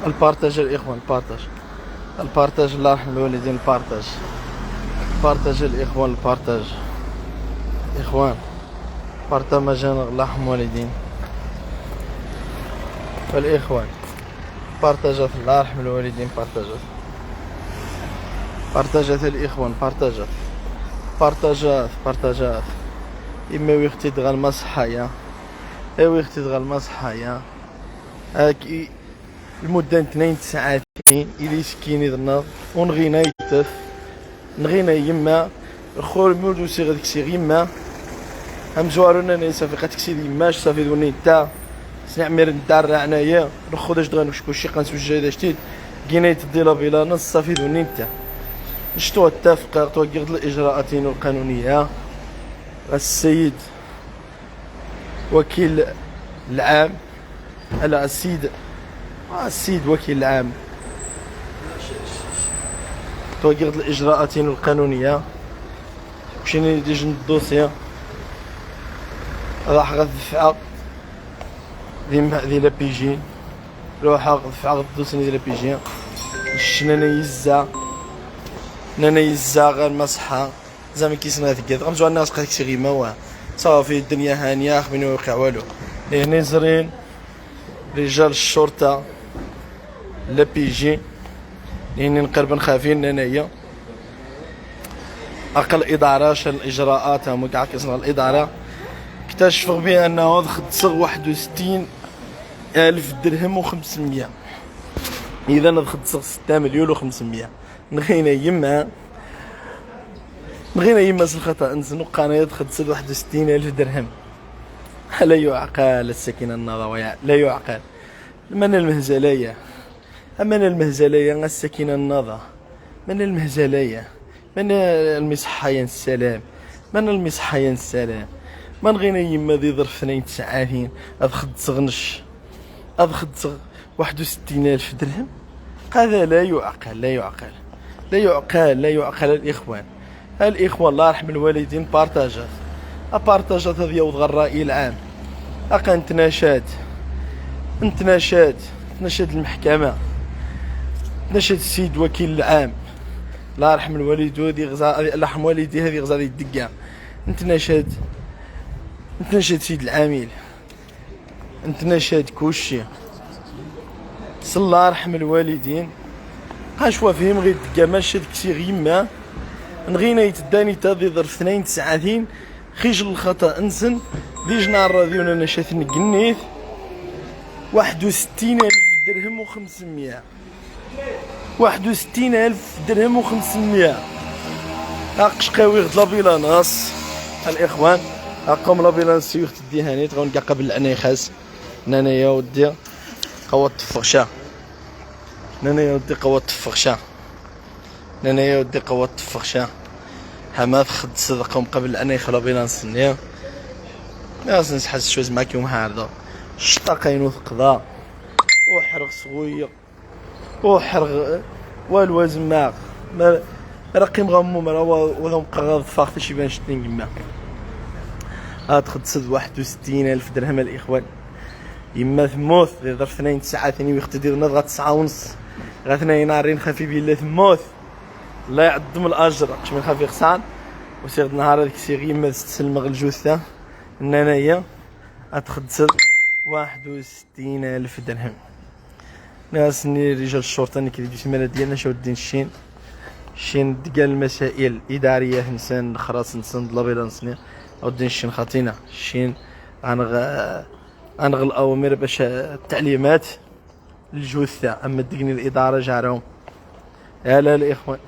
البارتاج الإخوان، البارتاج، البارتاج الله يرحم الوالدين، البارتاج، البارتاج الإخوان، البارتاج، إخوان بارتاج الله يرحم الوالدين، فالإخوان بارتاجات الله يرحم الوالدين، بارتاجات، بارتاجات الإخوان، بارتاجات، بارتاجات، بارتاجات. إما ويختي تغال مسحايا، ويختي تغال مسحايا، هاكي المدة 2 ساعات إلي سكيني ذناض ونغينا يتف نغينا يما الخور مولدو سي غاديك سي يما هم زوارونا ناي صافي قاتكسي يماش صافي دوني تا سنعمر ندار عنايا نخو داش دغا نشكو شي قنس وجاي شتيت كينا تدي لا فيلا نص صافي دوني تا نشتو اتفق توقيت الاجراءات القانونيه. السيد وكيل العام على السيد وكيل العام توقيت الاجراءات القانونيه مشينا ديجا الدوسيه راح غدفع ذي لابيجي روح غدفع غدوسني ذي لابيجي نانا يزا غير مسحه زعما كيسنا ثقات غنمشيو الناس قالك شي غيما واه صافي الدنيا هانيه خمين ويوقع والو. هنا زرين رجال الشرطه لابيجي لاني نقرب خافين انايا اقل اداره شان الاجراءات هما كاع كيصنع الاداره اكتشفوا بانه خصو 61,000 درهم و500. اذا خصو 6 مليون و500. نغينا يما الخطا نزنو قناه خصو 61,000 درهم. لا يعقل السكينه النظويه، لا يعقل. من المهزليه، من المهزليه السكينه النظا، من المهزليه، من المصحيان السلام، من المصحيان السلام. ما نغينا يما ذي ظرف 2 ساعات أدخل تغنش أدخل 61,000 درهم. هذا لا يعقل، لا يعقل، لا يعقل، لا يعقل. الإخوان الله يرحم الوالدين بارتاجات بارتاجات هذه يوضغ الرأي العام. أقا نتناشد المحكمة، نشد السيد وكيل العام الله يرحم الوالد ودي غزا الله يرحم والدي هذه غزا الدقة. نتناشد سيد العامل، نتناشد كلشي صلى الله يرحم الوالدين. قاشوا فيهم غير الدقة ماشي داكشي غيما نغينا يتداني تاضي ظرف 2 ساعات خيج الخطا انسن ديج نهار راديونا نشات نقنيت 61,000 درهم و500. 61,000 درهم و500. اقش قوي غد لابيلاناس الاخوان اقوم لابيلانس يوخت الديهانيت غنقا قبل العناي خاص نانا يا ودي قوة الفغشا، نانا يا ودي قوة الفغشا، نانا يا ودي قوة الفغشا. حماد خد صدقهم قبل العناي خلا بيلانس نيا ما نحس شوز معاك يوم هذا شطاقين وثقضا وحرق صغوية وحرق والوزماغ ما رقيم غمو مرا وذم قغاض فاخت شي بان شتين كما ادخل 61,000 درهم. الاخوان يما ثموت ذي ظرف 2 ساعات ثاني ويختدي نضغ 9 ونص غا نارين خفيف الا ثموت الله يعظم الاجر باش من خفيف خسان وسيغ نهار هذيك سي غيما تسلمغ الجثه انايا ادخل 61,000 درهم. ناسني رجال الشرطه اللي كيديروا السمانه ديالنا شاو الدين شين ديال المسائل الاداريه انسان خلاص نسند لابيلانسني او الدين شين خاطينا شين انغ الاوامر باش التعليمات للجثه. اما دقني الاداره جارهم يا لا الاخوان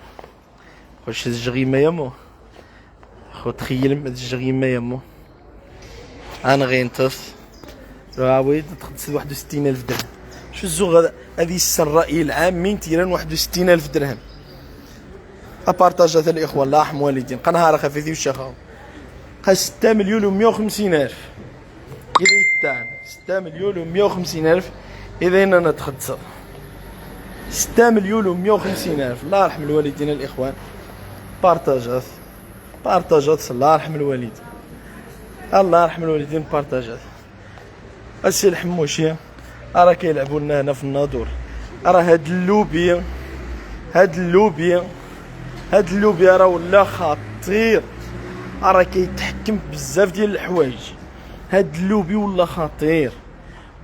واش الجغيمه يمو خو تخيل ما الجغيمه يمو انا غينطف راويد تخلص 61,000 درهم. شو الزوغ هذه الرأي العام مين تيران 61,000 درهم. ابارطاجات الاخوان الله يرحم والدين قنهار خفيفي وشخاو قا 6 مليون و150,000 اذا يتان 6 مليون و150,000 اذا انا تختصر 6 مليون و150,000. الله يرحم الوالدين الاخوان بارطاجات الله يرحم الوالدين، الله يرحم الوالدين بارطاجات. السي الحموشي راه كيلعبوا لنا هنا في الناظور راه هاد اللوبي راه ولا خطير، راه كيتحكم بزاف ديال الحوايج. هاد اللوبي ولا خطير،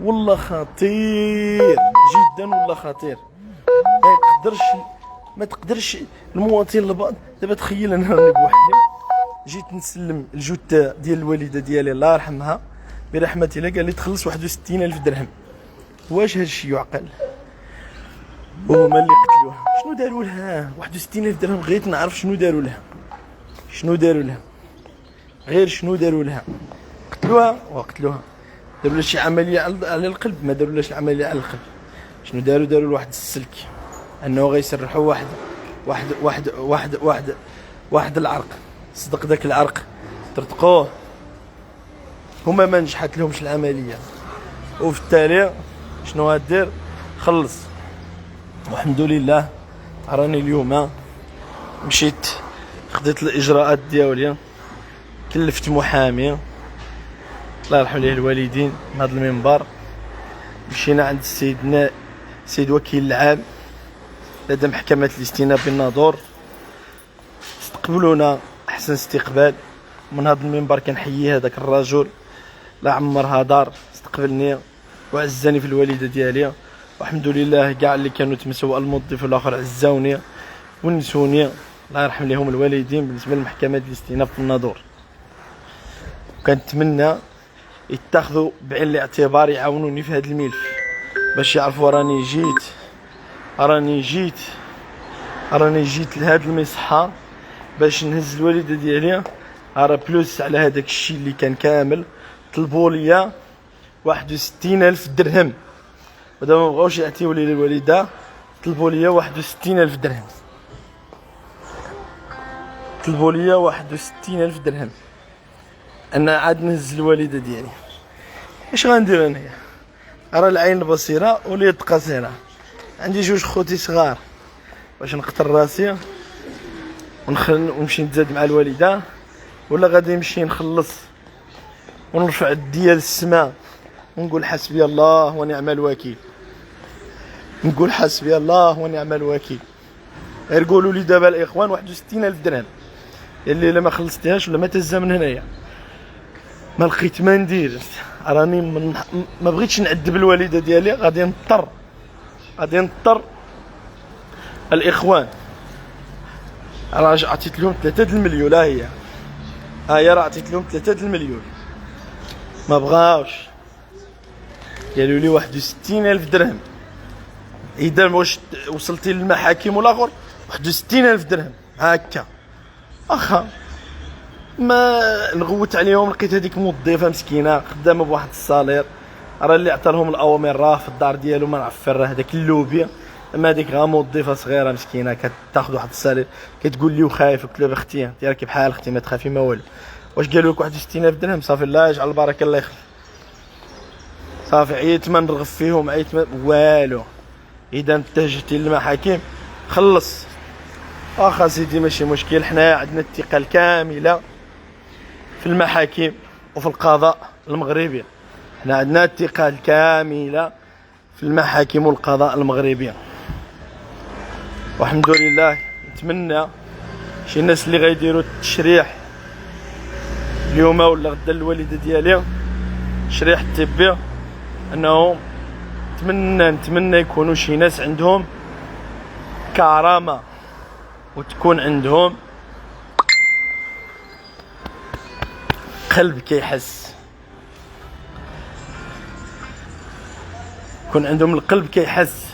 والله خطير جدا، والله خطير. ما تقدرش المواطن البعض. دابا تخيل انا راني بوحدي، جيت نسلم الجثه ديال الوالده ديالي الله يرحمها برحمه الله، قال لي تخلص 61,000 درهم. واش هادشي يعقل؟ وهما اللي قتلوها. شنو داروا لها 61,000 درهم؟ بغيت نعرف شنو داروا لها، غير شنو داروا لها. قتلوها. داروا لها شي عمليه على القلب؟ ما داروا لهاش العمليه على القلب. شنو داروا لواحد السلك انه غيسرحوا واحد العرق. صدق داك العرق ترتقوه، هما ما نجحت لهمش العمليه، وفي التالي شنو غدير؟ خلص. والحمد لله راني اليوم مشيت خديت الاجراءات ديالي، كلفت محامي الله يرحم ليه الوالدين من هذا المنبر. مشينا عند سيد وكيل العام لدى محكمة الاستئناف بالناظور، استقبلونا احسن استقبال. من هذا المنبر كنحيي هذاك الرجل، لا عمر هدار، استقبلني وعزاني في الوالده ديالي. والحمد لله كاع اللي كانوا تمسوا، الموظف والاخر عزاوني ونسوني الله يرحم لهم الوالدين. بالنسبه لمحكمه الاستئناف بالناظور كنتمنى يتخذوا بعين الاعتبار، يعاونوني في هذا الملف باش يعرفوا راني جيت لهذا المصحة باش نهز الوالده ديالي. راه بلوس على هذاك الشيء اللي كان كامل. طلبوا لي 61,000 درهم، ودابا ما بغاوش يعطيو لي الوالده. طلبوا لي 61,000 درهم، انا عاد نهز الوالده ديالي. اش غندير انايا؟ راه العين البصيره واليد قصيره. عندي جوج خوتي صغار، باش نقتل راسي ونمشي نتزاد مع الوالده، ولا غادي نمشي نخلص ونرفع الدية للسماء ونقول حسبي الله ونعم الوكيل. غير قولوا لي دابا الاخوان 61,000 درهم اللي الا ما خلصتيهاش ولا ما تهزها من هنايا ما لقيت ما ندير. راني ما بغيتش نعذب الوالده ديالي، غادي نضطر الاخوان. راه عطيت لهم 3 المليون، ها هي راه عطيت لهم 3 المليون، ما بغاوش، قالوا لي 61,000 درهم. اذا واش وصلتي للمحاكم والاخر 61,000 درهم هكا؟ واخا ما نغوت عليهم. لقيت هذيك موظفه مسكينه خدامه بواحد الصالير، راه اللي عطى لهم الاوامر راه في الدار ديالو ما نعرف راه هذاك اللوبيا. اما هذيك غا موظفه صغيره مسكينه كتاخذ واحد الصالير، كتقول لي وخايف. قلت لها اختي انت راكي بحال اختي ما تخافي ما والو. واش قالوا لك 61,000 درهم؟ صافي الله يجعل البركه الله يخلي. صافي عييت ما نرغب فيهم، عييت ما والو. اذا اتجهتي للمحاكم خلص. واخا سيدي ماشي مشكل، حنايا عندنا الثقه الكامله في المحاكم وفي القضاء المغربي. حنا عندنا الثقه الكامله في المحاكم والقضاء المغربي، والحمد لله. نتمنى شي ناس اللي غيديروا التشريح اليوم ولا غدا الوالده ديالي التشريح الطبي، انه نتمنى يكونوا شي ناس عندهم كرامه وتكون عندهم قلب كيحس، يكون عندهم القلب كيحس.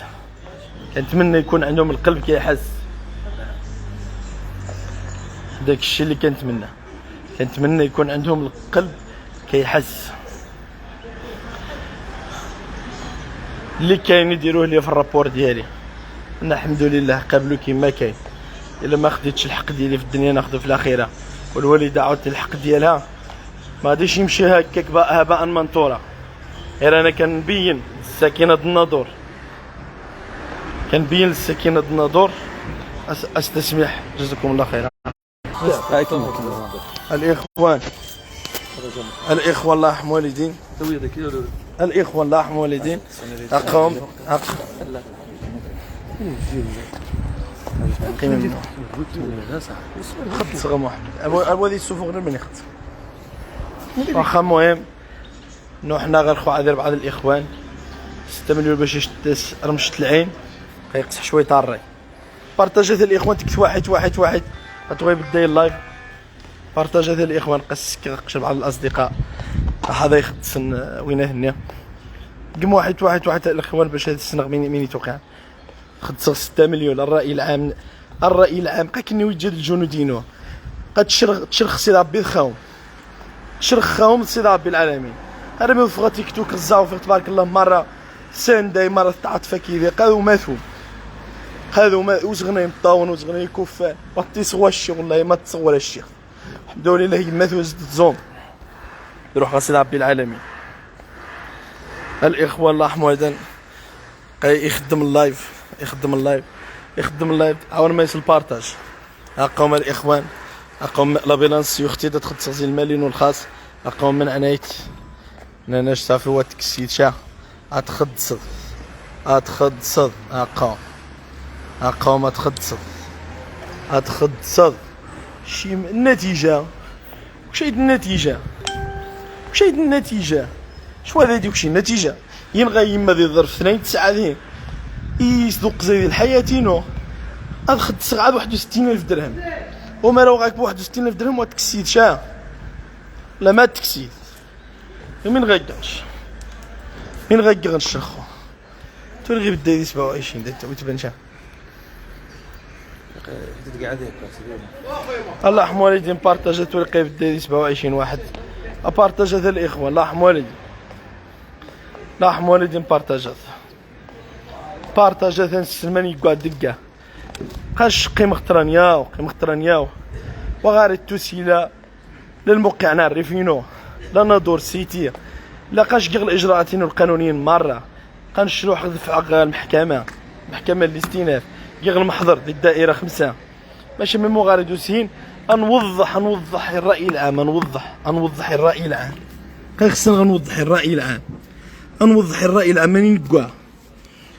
كنتمنى يكون عندهم القلب كيحس. داك الشيء اللي كنتمنى يكون عندهم القلب كيحس. اللي كاين يديروه لي في الرابور ديالي. انا الحمد لله قابلو كيما كاين. الا ما خديتش الحق ديالي في الدنيا ناخذه في الاخره، والوالده عاودت الحق ديالها ما غاديش يمشي هكاك هباء منثورا. غير انا كنبين السكينه الناظور، استسمح. جزاكم الله خيرا. الاخوان الله يرحم والدين، اقوم قيمة منه خط صغر محمد أبو ذي السوفو غير من يخط واخا المهم نو حنا غير خو عاد بعض الإخوان 6 مليون باش يشد رمشة العين كيقصح شوية طاري بارطاجات الإخوان تكتب واحد غتبغي يبدا اللايف بارطاجات الإخوان قسك قشر بعض الأصدقاء هذا يخدسن وين هنا قم واحد الإخوان باش هاد السنة مين يتوقع خدس 6 مليون الرأي العام قا كني وجد الجنودينو قد تشرخ سي ربي الخاوم شرخهم سي ربي العالمين انا من فوق تيك توك الزاو في تبارك الله مره سانداي مره تعاطف كيفي قالوا ماتوا هذو ما وزغني مطاون وزغني كفار بطيس هو الشيخ والله ما تصور الشيخ الحمد لله ماتوا زدت زوم يروح غسل ربي العالمين الاخوان الله يرحمه هذا يخدم اللايف عاون ما يصل بارطاج اقوم الاخوان اقوم لابيلانس يختي تخصص المالين والخاص اقوم من عنايت ناناش صافي هو تكسيد شا اتخدص اقوم اتخدص شي النتيجه وشي النتيجه شو هذا ديك شي النتيجه ينغى يما ذي ظرف 2 9 ذي يصدق زي الحياتينو ادخدص عاد 61000 درهم وما راه غاك ب 61000 درهم وتكسيد شا لا ما تكسيد من غيقاش نشخو تلغي بداية 27 دا تبان شا تتقعد الله يرحم والدي بارطاجا تلقي بداية 27 واحد بارطاجا ذا الاخوان الله يرحم والدي بارطاجا ذا السلمان يقعد دقه قاش قيم اخترانياو وغاري التوسيله للموقع نعرفينو لا ندور سيتي لا قاش كيغ الاجراءات القانونيين مره قنشروح دفع المحكمه الاستئناف كيغ المحضر للدائره 5 ماشي من غير دوسين نوضح الراي العام نوضح الراي العام خصنا غنوضح الراي العام ماني نكوا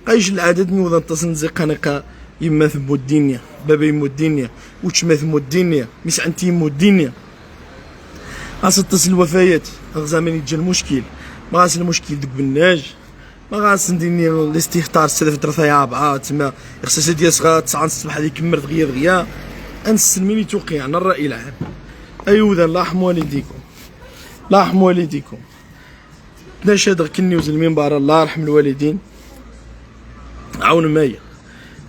قايش العدد نوض نتصل زقنقه يما ثمو الدنيا بابا يمو الدنيا وش ما ثمو الدنيا مش انتي يمو الدنيا غاتصل الوفيات غزامن يجي المشكل ما غاس المشكل دوك بالناج ما غاس نديني الاستهتار سلف درثا يا 4 تما خصها ديال صغار 9 الصباح هذيك كمر دغيا انسلميني توقيع عن الراي العام ايوذا الله يرحم والديكم تناشد كنيوز المنبر الله يرحم الوالدين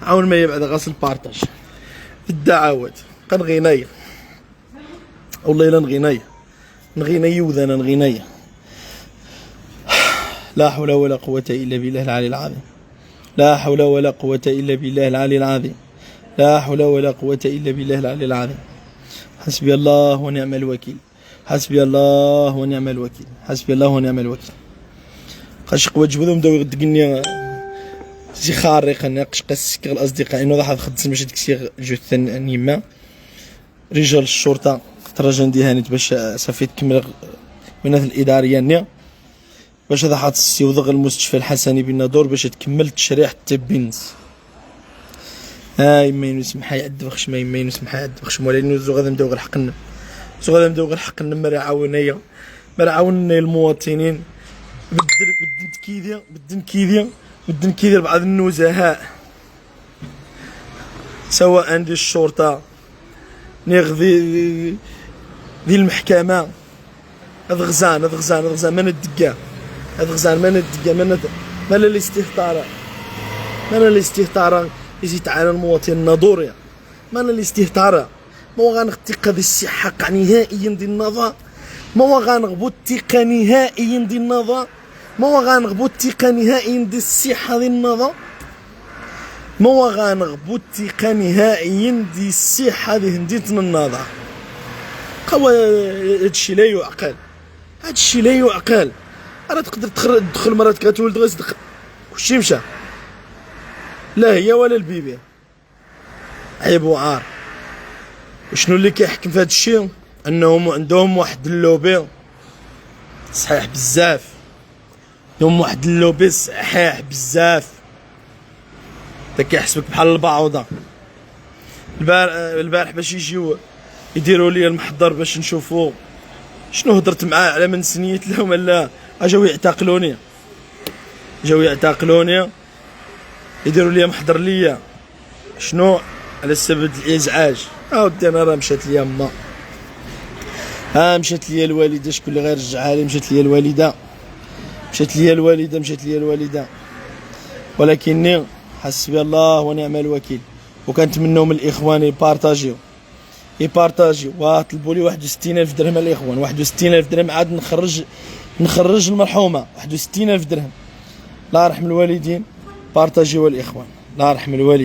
عاون مايا بعد غاسل بارطاج الدعوات كنغينايا والله الا نغينايا وذانا نغينايا لا حول ولا قوة إلا بالله العلي العظيم لا حول ولا قوة إلا بالله العلي العظيم لا حول ولا قوة إلا بالله العلي العظيم حسبي الله ونعم الوكيل حسبي الله ونعم الوكيل حسبي الله ونعم الوكيل قاش واجبهم داو يغدقني سي خارق ناقش قسك الاصدقاء انه راح خدم باش تكسي جثه نيما رجال الشرطه تراجن ديهانت باش صافي تكمل بينات الاداريه نيا باش هذا حاط السيوضغ المستشفى الحسني بالنادور باش تكمل تشريح التبينز ما ينسمح يعدبخش ما ينسمح يعدبخش ولكن زو غادا نبداو غير الحق ما عاوننا المواطنين بدن كيدير بعض النزهاء سواء ديال الشرطه نغذي ذي المحكمه هذا غزان من الدقه هذا غزان من الدقه من الاستهتار يزيد على المواطن الناظوري من الاستهتار ما غنغتق هذه الصحه نهائيا ديال النظام ما غنغبو الثقه نهائيا ديال النظام ما غنغبو الثقه نهائيا ديال الصحه ديال النظام ما غنغبو الثقه نهائيا ديال الصحه ديال هنديتنا النظام قوا هادشي لا يعقل راه تقدر تدخل مراتك غتولد غتصدق كلشي مشى لا هي ولا البيبي عيب وعار وشنو اللي كيحكم في هذا الشيء انهم عندهم واحد اللوبي صحيح بزاف عندهم واحد اللوبي صحيح بزاف دا كيحسبك بحال البعوضه. البارح باش يجيو يديروا لي المحضر باش نشوفوا شنو هضرت معاه على من سنيت لهم. لا جاو يعتقلوني يديروا لي محضر ليا شنو على سبب الازعاج. اودي انا راه مشات لي ما مشات لي الوالده، شكون اللي غيرجعها لي؟ مشات لي الوالده ولكني حسبي الله ونعم الوكيل. وكنتمنوا من الاخوان يبارطاجيو وطلبوا لي 61000 درهم الاخوان. 61000 درهم عاد نخرج المرحومه. 61000 درهم. الله يرحم الوالدين، بارطاجيو الاخوان، الله يرحم الوالدين.